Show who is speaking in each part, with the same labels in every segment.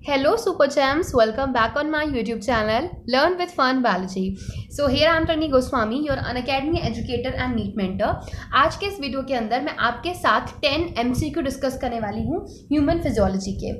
Speaker 1: Hello Super Champs, welcome back on my YouTube channel Learn with Fun Biology. So here I am Tani Goswami, your Unacademy educator and NEET mentor. आज के इस video के अंदर मैं आपके साथ 10 MCQ discuss करने वाली हूँ ह्यूमन फिजियोलॉजी के।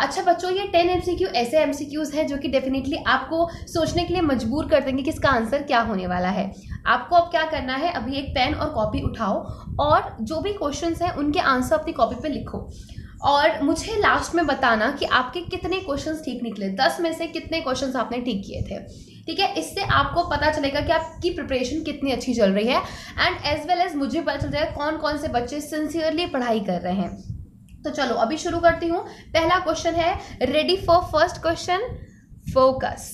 Speaker 1: अच्छा बच्चों, ये 10 MCQ ऐसे MCQs हैं जो कि डेफिनेटली आपको सोचने के लिए मजबूर कर देंगे कि इसका आंसर क्या होने वाला है। आपको अब क्या करना है, अभी एक पेन और कॉपी उठाओ और जो भी क्वेश्चंस हैं उनके आंसर अपनी कॉपी पे लिखो और मुझे लास्ट में बताना कि आपके कितने क्वेश्चंस ठीक निकले, 10 में से कितने क्वेश्चंस आपने ठीक किए थे। ठीक है, इससे आपको पता चलेगा कि आपकी प्रिपरेशन कितनी अच्छी चल रही है एंड एज वेल एज मुझे पता चल जाएगा कौन कौन से बच्चे सिंसियरली पढ़ाई कर रहे हैं। तो चलो अभी शुरू करती हूँ। पहला क्वेश्चन है, ready for first question, focus.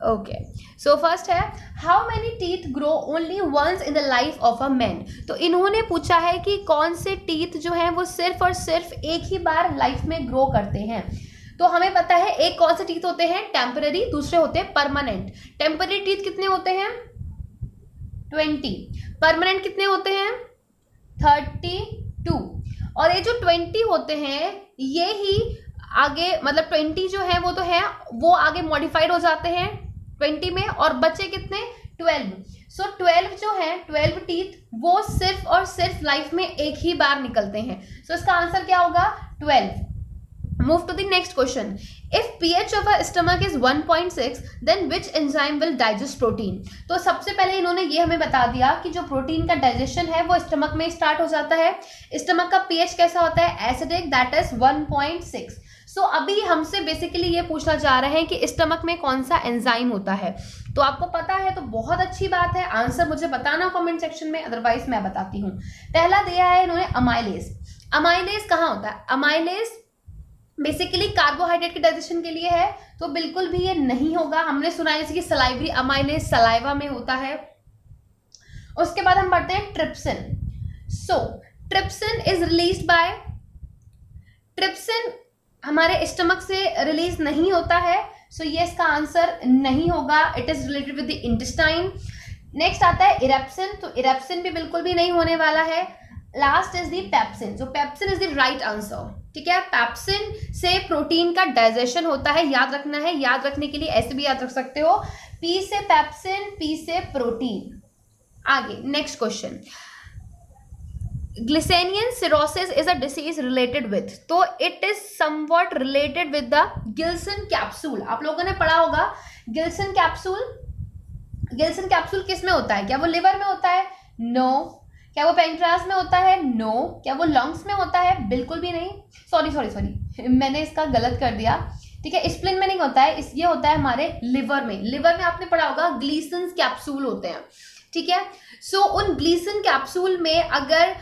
Speaker 1: Okay, so first है, how many teeth grow only once in the life of a man. तो इन्होंने पूछा है कि कौन से टीथ जो हैं वो सिर्फ और सिर्फ एक ही बार लाइफ में ग्रो करते हैं। तो हमें पता है एक कौन से टीथ होते हैं, टेम्पररी, दूसरे होते हैं परमानेंट। टेम्पररी टीथ कितने होते हैं, 20। परमानेंट कितने होते हैं, 32। और ये जो 20 होते हैं ये ही आगे, मतलब 20 जो है वो तो है, वो आगे मॉडिफाइड हो जाते हैं 20 में, और बचे कितने, 12। सो 12 जो है, 12 टीथ वो सिर्फ और सिर्फ लाइफ में एक ही बार निकलते हैं। सो इसका आंसर क्या होगा, 12। Move to the next question, if pH of a stomach is 1.6 then which enzyme will digest protein। तो सबसे पहले इन्होंने ये हमें बता दिया कि जो प्रोटीन का डाइजेशन है वो स्टमक में स्टार्ट हो जाता है। स्टमक का pH कैसा होता है, एसिडिक, दैट इज 1.6। सो अभी हमसे बेसिकली ये पूछना चाह रहे हैं कि स्टमक में कौन सा एंजाइम होता है। तो आपको पता है तो बहुत अच्छी बात है, आंसर मुझे बताना कमेंट सेक्शन में, अदरवाइज मैं बताती हूँ। पहला दिया है इन्होंने अमाइलेज। अमाइलेज कहाँ होता है, अमाइलेज बेसिकली कार्बोहाइड्रेट के डाइजेशन के लिए है, तो बिल्कुल भी ये नहीं होगा। हमने सुना है जैसे कि सलाइवरी अमाइलेज सलाइवा में होता है। उसके बाद हम पढ़ते हैं trypsin. So trypsin is released by, trypsin हमारे स्टमक से रिलीज नहीं होता है, सो ये इसका आंसर नहीं होगा, it is related with the intestine. Next आता है इरेप्सिन, तो इरेप्सिन भी बिल्कुल भी नहीं होने वाला है। लास्ट इज दी पेप्सिन, जो pepsin is the right answer. ठीक है, पेप्सिन से प्रोटीन का डाइजेशन होता है, याद रखना है। याद रखने के लिए ऐसे भी याद रख सकते हो, पी से पेप्सिन, पी से प्रोटीन। आगे next question, glissonian cirrhosis is a disease related with, तो it is something related with the Glisson capsule. आप लोगों ने पढ़ा होगा गिल्सन कैप्सूल। गिल्सन कैप्सूल किस में होता है, क्या वो लिवर में होता है, नो। क्या वो पैंक्रियास में होता है, नो। क्या वो लंग्स में होता है, बिल्कुल भी नहीं। सॉरी मैंने इसका गलत कर दिया। ठीक है, स्प्लिन में नहीं होता है, ये होता है हमारे लिवर में। लिवर में आपने पढ़ा होगा ग्लीसन कैप्सूल होते हैं। ठीक है, सो उन ग्लीसन कैप्सूल में अगर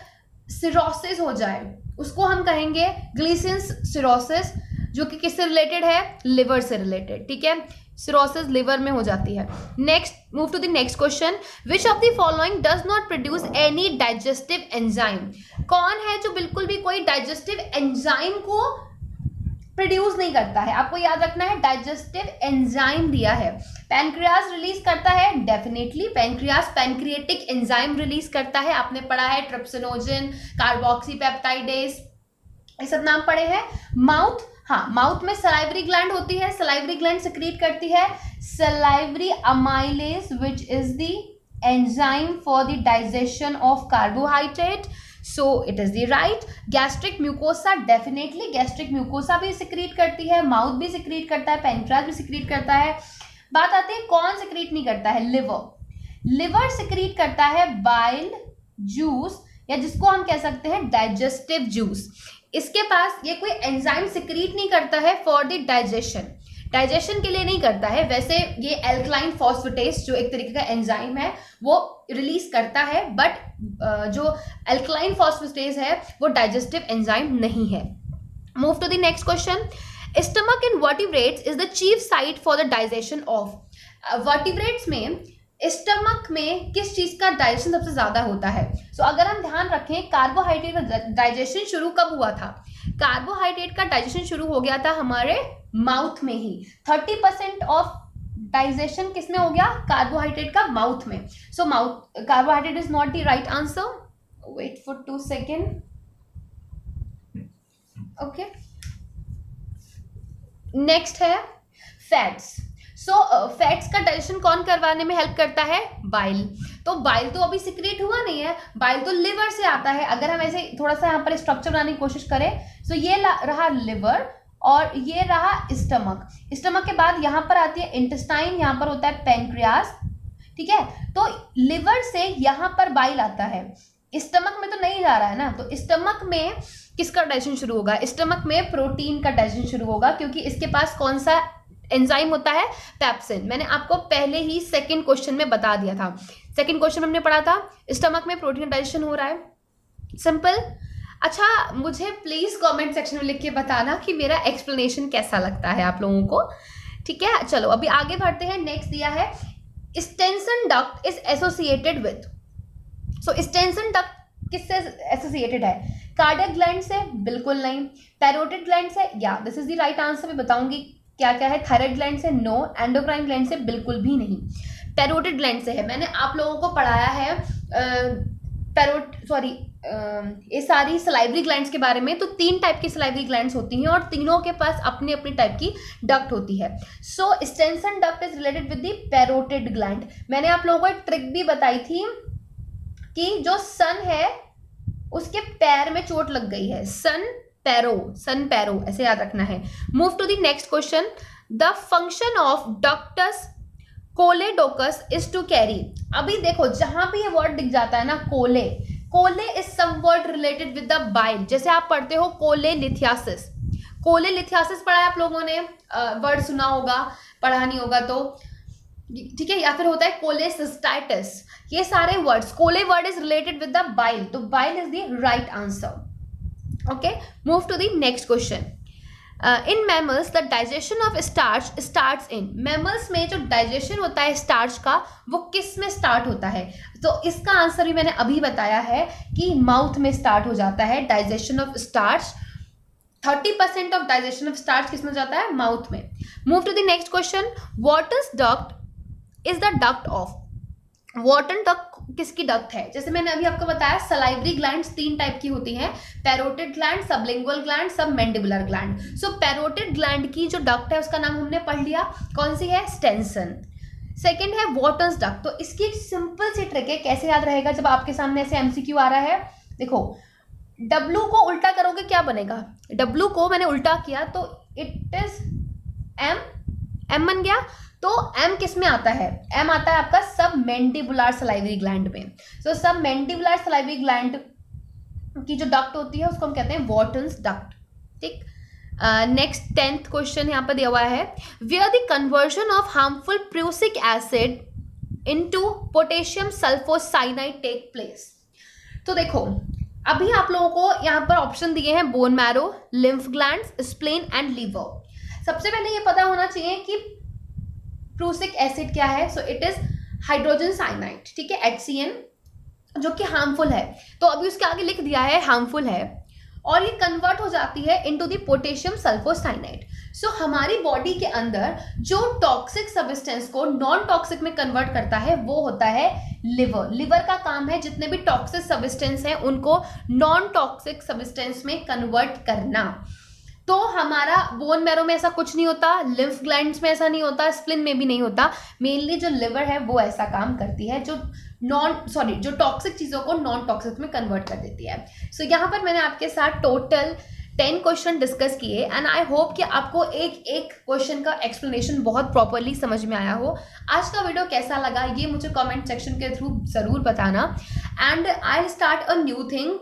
Speaker 1: सिरोसिस हो जाए उसको हम कहेंगे ग्लीसन सिरोसिस, जो कि किससे रिलेटेड है, लिवर से रिलेटेड। ठीक है, सिरोसिस लिवर में हो जाती है। Next, move to the next question, which of the following does not produce any digestive enzyme. कौन है जो बिल्कुल भी कोई डाइजेस्टिव एंजाइम को प्रोड्यूस नहीं करता है। आपको याद रखना है, डाइजेस्टिव एंजाइम दिया है। पैनक्रियास रिलीज करता है, definitely pancreas pancreatic enzyme release करता है। आपने पढ़ा है ट्रिप्सिनोजन, कार्बोक्सीपेप्टाइडेज, ये सब नाम पढ़े हैं। माउथ, हाँ, माउथ में सलाइवरी ग्लैंड होती है, सलाइवरी ग्लैंड सिक्रीट करती है salivary amylase which is the enzyme for the digestion of carbohydrate, so it is the right. Gastric mucosa, definitely gastric mucosa भी सिक्रीट करती है, माउथ भी सिक्रीट करता है, पेनक्रियास भी सिक्रीट करता है। बात आती है कौन सिक्रीट नहीं करता है, लिवर। लिवर सिक्रीट करता है बाइल जूस, या जिसको हम कह सकते हैं डाइजेस्टिव जूस। इसके पास ये कोई एंजाइम सिक्रीट नहीं करता है फॉर द डाइजेशन, डाइजेशन के लिए नहीं करता है। वैसे ये एल्कलाइन फॉस्फेटेस जो एक तरीके का एंजाइम है वो रिलीज करता है, बट जो एल्कलाइन फॉस्फेटेस है वो डाइजेस्टिव एंजाइम नहीं है। Move to the next question, stomach in vertebrates is the chief site for the digestion of. Vertebrates में स्टमक में किस चीज का डाइजेशन सबसे ज्यादा होता है। सो अगर हम ध्यान रखें, कार्बोहाइड्रेट का डाइजेशन शुरू कब हुआ था, कार्बोहाइड्रेट का डाइजेशन शुरू हो गया था हमारे माउथ में ही। 30% ऑफ डाइजेशन किसमें हो गया, कार्बोहाइड्रेट का माउथ में। So mouth, carbohydrate is not the right answer. Wait for 2 second. Okay, next है फैट्स। सो फैट्स का डाइजेशन कौन करवाने में हेल्प करता है? बाइल। तो बाइल तो अभी सिक्रेट हुआ नहीं है, बाइल तो लिवर से आता है। अगर हम ऐसे थोड़ा सा यहाँ पर स्ट्रक्चर बनाने की कोशिश करें, तो ये रहा लिवर और ये रहा स्टमक। स्टमक के बाद यहाँ पर आती है इंटेस्टाइन, यहाँ पर होता है पेनक्रियास, ठीक है। तो लिवर से यहाँ पर बाइल आता है, स्टमक में तो नहीं जा रहा है ना। तो स्टमक में किसका डाइजेशन शुरू होगा? स्टमक में प्रोटीन का डाइजेशन शुरू होगा, क्योंकि इसके पास कौन सा एंजाइम होता है? पेप्सिन। मैंने आपको पहले ही सेकंड क्वेश्चन में बता दिया था। सेकंड क्वेश्चन हमने पढ़ा था स्टमक में प्रोटीन डाइजेशन हो रहा है, सिंपल। अच्छा, मुझे प्लीज कमेंट सेक्शन में लिख के बताना कि मेरा एक्सप्लेनेशन कैसा लगता है आप लोगों को, ठीक है। चलो अभी आगे बढ़ते हैं। नेक्स्ट दिया है Stensen duct is associated with. So Stensen duct किससे एसोसिएटेड है? कार्डियक ग्लैंड से? बिल्कुल नहीं। पैरोटिड ग्लैंड से? या this is the right answer. मैं बताऊंगी क्या क्या है। थायराइड ग्लैंड से? नो। एंडोक्राइन ग्लैंड से? बिल्कुल भी नहीं। पैरोटिड ग्लैंड से है। मैंने आप लोगों को पढ़ाया है ये सारी सलाइवरी ग्लैंड्स के बारे में। तो 3 टाइप की सलाइवरी ग्लैंड्स होती हैं और तीनों के पास अपनी अपनी टाइप की डक्ट होती है। So Stensen duct is related with the parotid gland. मैंने आप लोगों को एक ट्रिक भी बताई थी कि जो सन है उसके पैर में चोट लग गई है, सन पैरो ऐसे याद रखना है। Move to the next question. The function of ductus choledochus is to carry. अभी देखो जहां भी ये वर्ड दिख जाता है ना, chole is somewhat related with the bile. जैसे आप पढ़ते हो कोलेलिथियासिस पढ़ा है आप लोगों ने, वर्ड सुना होगा, पढ़ा नहीं होगा तो ठीक है। या फिर होता है कोलेसिस्टाइटिस। ये सारे words, chole word is related with the bile, तो bile is the right answer. Okay, move to the next question. In mammals the digestion of starch starts in. Mammals में जो डाइजेशन होता है स्टार्च का, वो किस में स्टार्ट होता है? तो इसका आंसर भी मैंने अभी बताया है कि माउथ में स्टार्ट हो जाता है digestion of starch. 30% of digestion of starch किस में हो जाता है? माउथ में। Move to the next question. Wharton's duct is the duct of. वाटर डक्ट किसकी डक्ट है? जैसे मैंने अभी आपको बताया सलाइवरी ग्लैंड्स 3 टाइप की होती हैं, parotid gland, sublingual gland, submandibular gland. So parotid gland की जो डक्ट है उसका नाम हमने पढ़ लिया, कौन सी है? स्टेंसन। सेकेंड है वाटर्स डक्ट। तो इसकी एक सिंपल सी ट्रिक है, कैसे याद रहेगा जब आपके सामने ऐसे एमसीक्यू आ रहा है। देखो W को उल्टा करोगे क्या बनेगा? W को मैंने उल्टा किया तो इट इज M बन गया। तो M किस में आता है? M आता है आपका सबमैंडिबुलर सलाइवरी ग्लैंड में। सो सबमैंडिबुलर सलाइवरी ग्लैंड की जो डक्ट होती है उसको हम कहते हैं वाटर्स डक्ट, ठीक। नेक्स्ट 10th क्वेश्चन यहाँ पर दिया हुआ है। Where the conversion of harmful prussic acid into potassium sulphocyanide take place. तो देखो अभी आप लोगों को यहाँ पर ऑप्शन दिए हैं bone marrow, lymph glands, spleen and liver. सबसे पहले ये पता होना चाहिए कि प्रूसिक एसिड क्या है। So it is hydrogen cyanide, ठीक है, HCN, जो कि हार्मफुल है। तो अभी उसके आगे लिख दिया है हार्मफुल है, और ये कन्वर्ट हो जाती है इनटू द पोटेशियम सल्फोसाइनाइड। सो हमारी बॉडी के अंदर जो टॉक्सिक सब्सटेंस को नॉन टॉक्सिक में कन्वर्ट करता है वो होता है लिवर। लिवर का काम है जितने भी टॉक्सिक सब्सटेंस हैं उनको नॉन टॉक्सिक सब्सटेंस में कन्वर्ट करना। तो हमारा बोन मैरो में ऐसा कुछ नहीं होता, लिम्फ ग्लैंड्स में ऐसा नहीं होता, स्प्लिन में भी नहीं होता। मेनली जो लिवर है वो ऐसा काम करती है, जो टॉक्सिक चीज़ों को नॉन टॉक्सिक में कन्वर्ट कर देती है। सो यहाँ पर मैंने आपके साथ टोटल 10 क्वेश्चन डिस्कस किए एंड आई होप कि आपको एक एक क्वेश्चन का एक्सप्लेनेशन बहुत प्रॉपरली समझ में आया हो। आज का वीडियो कैसा लगा ये मुझे कमेंट सेक्शन के थ्रू ज़रूर बताना। And I start a new thing.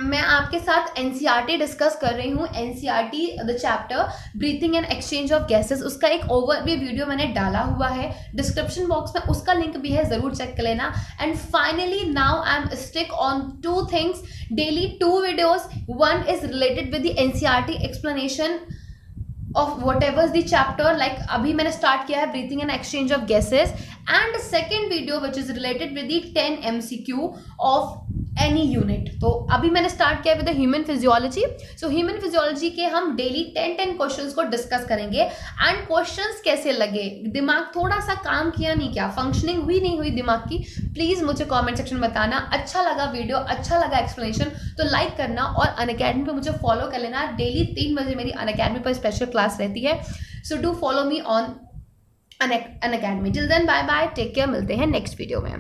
Speaker 1: मैं आपके साथ एनसीईआरटी डिस्कस कर रही हूँ। NCERT the chapter breathing and exchange of gases, उसका एक ओवरव्यू वीडियो मैंने डाला हुआ है, डिस्क्रिप्शन बॉक्स में उसका लिंक भी है, जरूर चेक कर लेना। And finally now I am stick on 2 things, daily 2 videos. One is related with the NCERT explanation of whatever the chapter, like अभी मैंने स्टार्ट किया है breathing and exchange of gases, and second video which is related with the 10 MCQ of any unit. तो अभी मैंने start किया with human physiology. So human physiology के हम डेली 10 क्वेश्चंस को डिस्कस करेंगे एंड क्वेश्चंस कैसे लगे, दिमाग थोड़ा सा काम किया नहीं क्या, फंक्शनिंग हुई नहीं हुई दिमाग की, प्लीज मुझे कमेंट सेक्शन में बताना। अच्छा लगा वीडियो, अच्छा लगा एक्सप्लेनेशन तो लाइक करना और अनअकैडमी पे मुझे फॉलो कर लेना। डेली 3 बजे मेरी अनअकैडमी पर स्पेशल क्लास रहती है, so do follow me on Unacademy. Till then bye bye, take care, मिलते हैं नेक्स्ट वीडियो में।